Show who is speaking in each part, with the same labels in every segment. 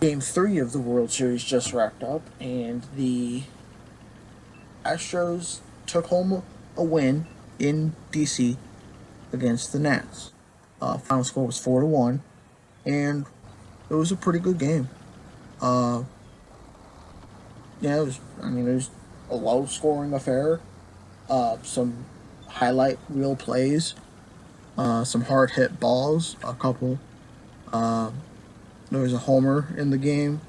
Speaker 1: Game 3 of the World Series just wrapped up, and the Astros took home a win in DC against the Nats. Final score was 4-1, and it was a pretty good game. Uh, yeah, it was. I mean, it was a low-scoring affair. Some highlight reel plays, some hard-hit balls, a couple. Uh, there was a homer in the game.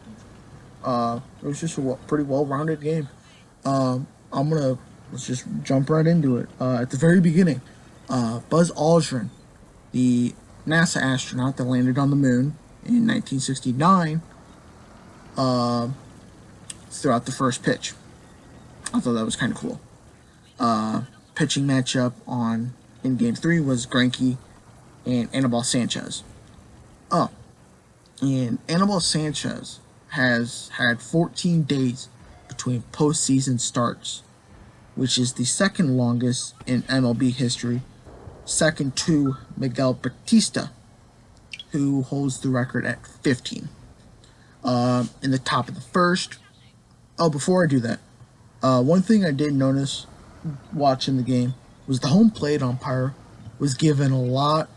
Speaker 1: It was just a pretty well-rounded game. Let's just jump right into it. At the very beginning, Buzz Aldrin, the NASA astronaut that landed on the moon in 1969, threw out the first pitch. I thought that was kind of cool. Pitching matchup in Game 3 was Greinke and Anibal Sanchez. Oh, and Anibal Sanchez has had 14 days between postseason starts, which is the second longest in MLB history, second to Miguel Batista, who holds the record at 15. In the top of the first. Oh, before I do that, one thing I did notice watching the game was the home plate umpire was given a lot.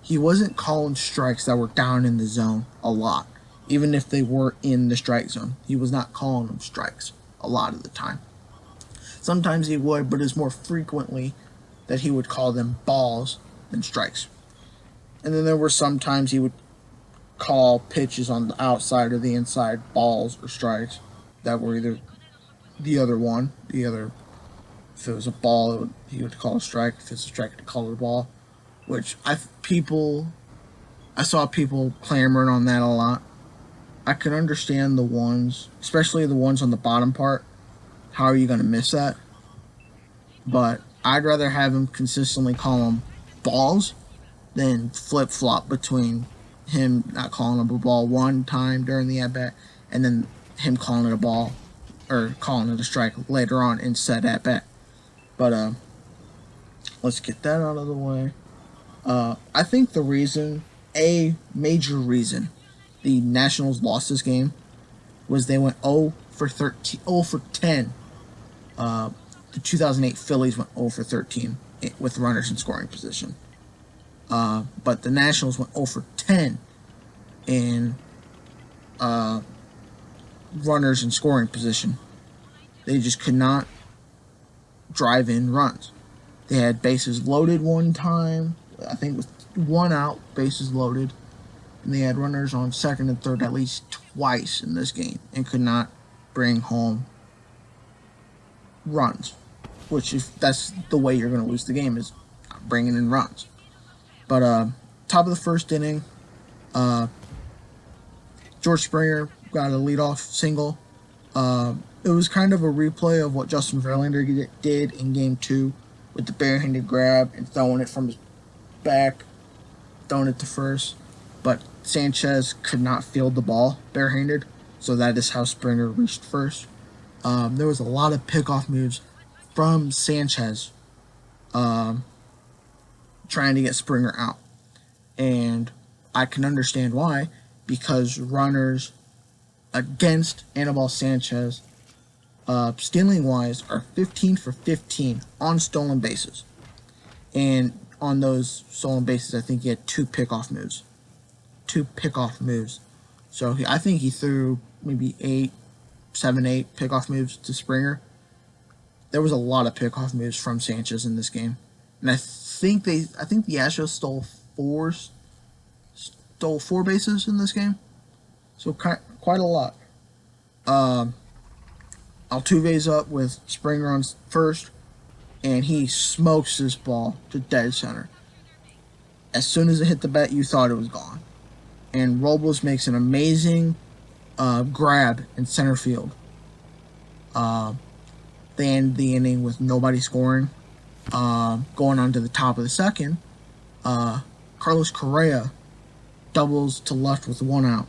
Speaker 1: He wasn't calling strikes that were down in the zone a lot, even if they were in the strike zone. He was not calling them strikes a lot of the time. Sometimes he would, but it's more frequently that he would call them balls than strikes. And then there were some times he would call pitches on the outside or the inside balls or strikes that were either if it was a ball, he would call a strike. If it's a strike, he'd call it a ball. Which I saw people clamoring on that a lot. I can understand the ones, especially the ones on the bottom part. How are you going to miss that? But I'd rather have him consistently call them balls than flip-flop between him not calling them a ball one time during the at-bat and then him calling it a ball or calling it a strike later on in said at-bat. But let's get that out of the way. I think a major reason the Nationals lost this game was they went 0 for 10. The 2008 Phillies went 0 for 13 with runners in scoring position. But the Nationals went 0 for 10 in runners in scoring position. They just could not drive in runs. They had bases loaded one time. I think it was one out, bases loaded. And they had runners on second and third at least twice in this game and could not bring home runs. Which, if that's the way you're going to lose the game, is bringing in runs. But top of the first inning, George Springer got a leadoff single. It was kind of a replay of what Justin Verlander did in Game 2 with the barehanded grab and throwing it from his back, throwing it to first. But Sanchez could not field the ball barehanded, so that is how Springer reached first. There was a lot of pickoff moves from Sanchez trying to get Springer out. And I can understand why, because runners against Anibal Sanchez, stealing-wise, are 15 for 15 on stolen bases. And on those stolen bases, I think he had two pickoff moves. So I think he threw maybe 7, 8 pickoff moves to Springer. There was a lot of pickoff moves from Sanchez in this game. And I think the Astros stole four bases in this game. So quite a lot. Altuve's up with Springer on first, and he smokes this ball to dead center. As soon as it hit the bat, you thought it was gone. And Robles makes an amazing grab in center field. They end the inning with nobody scoring. Going on to the top of the second, Carlos Correa doubles to left with 1 out.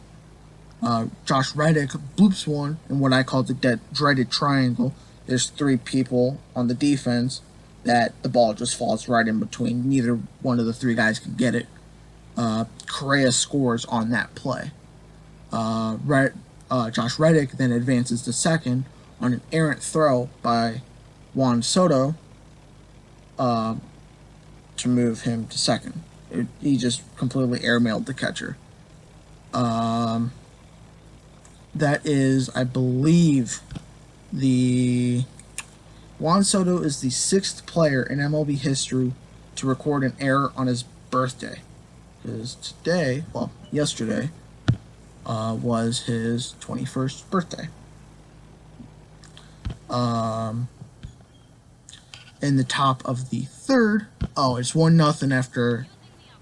Speaker 1: Josh Reddick bloops one in what I call the dreaded triangle. There's 3 people on the defense that the ball just falls right in between. Neither one of the 3 guys can get it. Correa scores on that play. Josh Reddick then advances to second on an errant throw by Juan Soto to move him to second. He just completely airmailed the catcher. That is, I believe, Juan Soto is the 6th player in MLB history to record an error on his birthday. Because yesterday, was his 21st birthday. In the top of the third, it's 1-0 after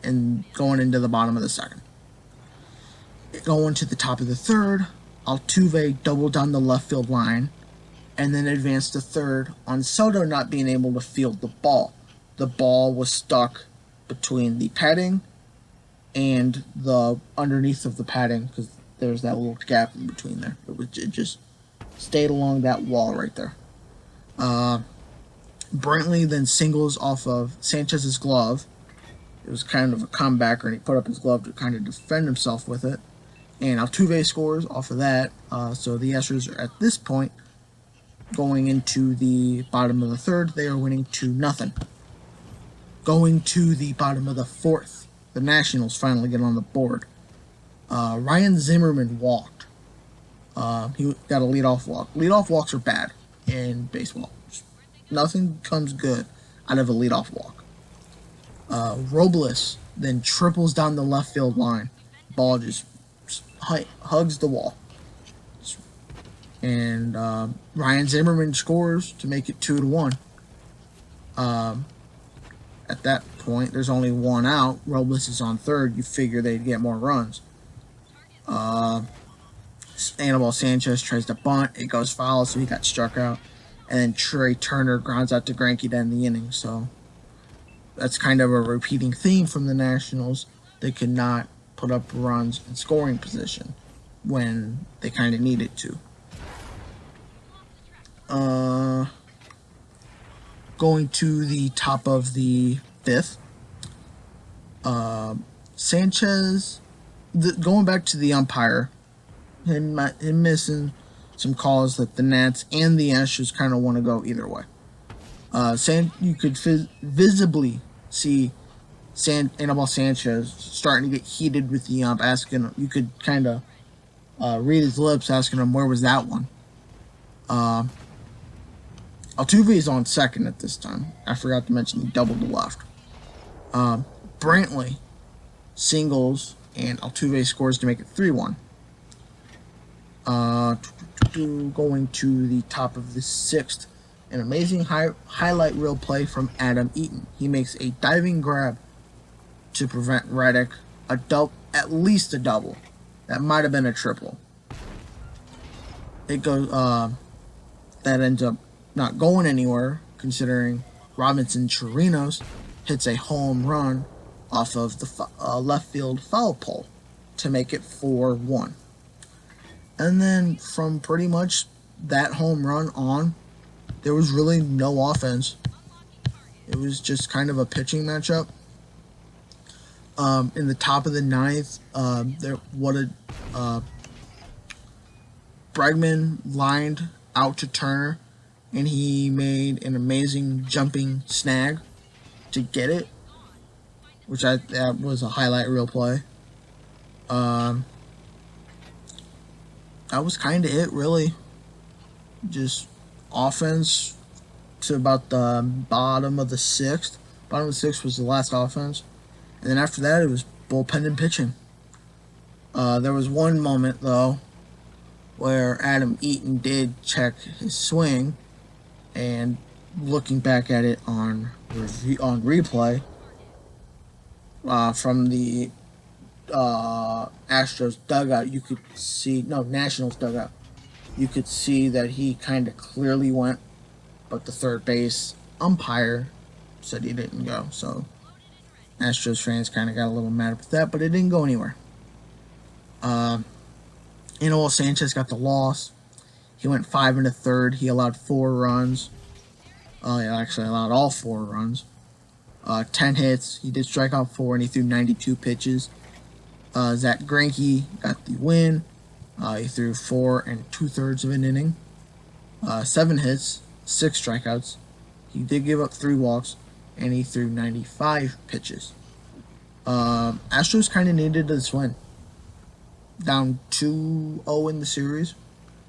Speaker 1: and going into the bottom of the second. Going to the top of the third, Altuve doubled down the left field line and then advanced to third on Soto not being able to field the ball. The ball was stuck between the padding and the underneath of the padding because there's that little gap in between there. It just stayed along that wall right there. Brantley then singles off of Sanchez's glove. It was kind of a comebacker, and he put up his glove to kind of defend himself with it. And Altuve scores off of that. So the Astros are at this point going into the bottom of the third. They are winning 2-0. Going to the bottom of the fourth, the Nationals finally get on the board. Ryan Zimmerman walked. He got a leadoff walk. Leadoff walks are bad in baseball. Nothing comes good out of a leadoff walk. Robles then triples down the left field line. Ball just hugs the wall. And Ryan Zimmerman scores to make it 2-1. At that point, there's only one out. Robles is on third. You figure they'd get more runs. Anibal Sanchez tries to bunt. It goes foul, so he got struck out. And then Trey Turner grounds out to Greinke to end the inning. So that's kind of a repeating theme from the Nationals. They could not put up runs in scoring position when they kind of needed to. Going to the top of the fifth, Sanchez, going back to the umpire, him missing some calls that the Nats and the Astros kind of want to go either way. You could visibly see Anibal Sanchez starting to get heated with the ump, asking. You could kind of read his lips, asking him where was that one. Altuve is on second at this time. I forgot to mention he doubled the left. Brantley singles and Altuve scores to make it 3-1. Going to the top of the sixth, an amazing highlight reel play from Adam Eaton. He makes a diving grab to prevent Reddick at least a double. That might have been a triple. It goes. That ends up not going anywhere, considering Robinson Chirinos hits a home run off of the left field foul pole to make it 4-1. And then from pretty much that home run on, there was really no offense. It was just kind of a pitching matchup. In the top of the ninth, Bregman lined out to Turner, and he made an amazing jumping snag to get it, that was a highlight reel play. That was kind of it, really. Just offense to about the bottom of the sixth. Bottom of the sixth was the last offense. And then after that, it was bullpen and pitching. There was one moment, though, where Adam Eaton did check his swing, and looking back at it on replay from the Astros dugout, Nationals dugout, you could see that he kind of clearly went, but the third base umpire said he didn't go. So Astros fans kind of got a little mad with that, but it didn't go anywhere. Anibal Sanchez got the loss. He went 5 1/3. He allowed 4 runs. He actually allowed all 4 runs. 10 hits. He did strike out 4, and he threw 92 pitches. Zach Greinke got the win. He threw 4 2/3 of an inning, 7 hits, 6 strikeouts. He did give up 3 walks, and he threw 95 pitches. Astros kind of needed this win. Down 2-0 in the series.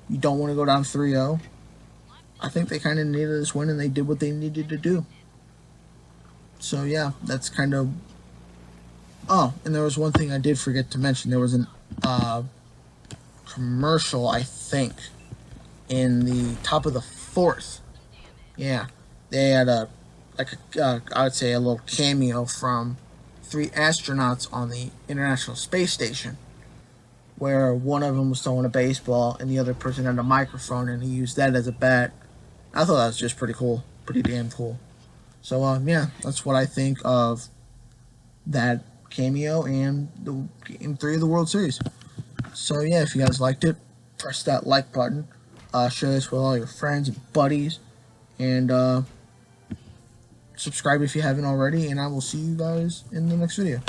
Speaker 1: You don't want to go down 3-0. I think they kind of needed this win, and they did what they needed to do. So, yeah, that's kind of... Oh, and there was one thing I did forget to mention. There was an commercial, I think, in the top of the 4th. Yeah, they had I would say a little cameo from 3 astronauts on the International Space Station, where one of them was throwing a baseball and the other person had a microphone, and he used that as a bat. I thought that was just pretty cool, pretty damn cool. So yeah, that's what I think of that cameo and the Game 3 of the World Series. So yeah, if you guys liked it, press that like button, share this with all your friends and buddies, and subscribe if you haven't already, and I will see you guys in the next video.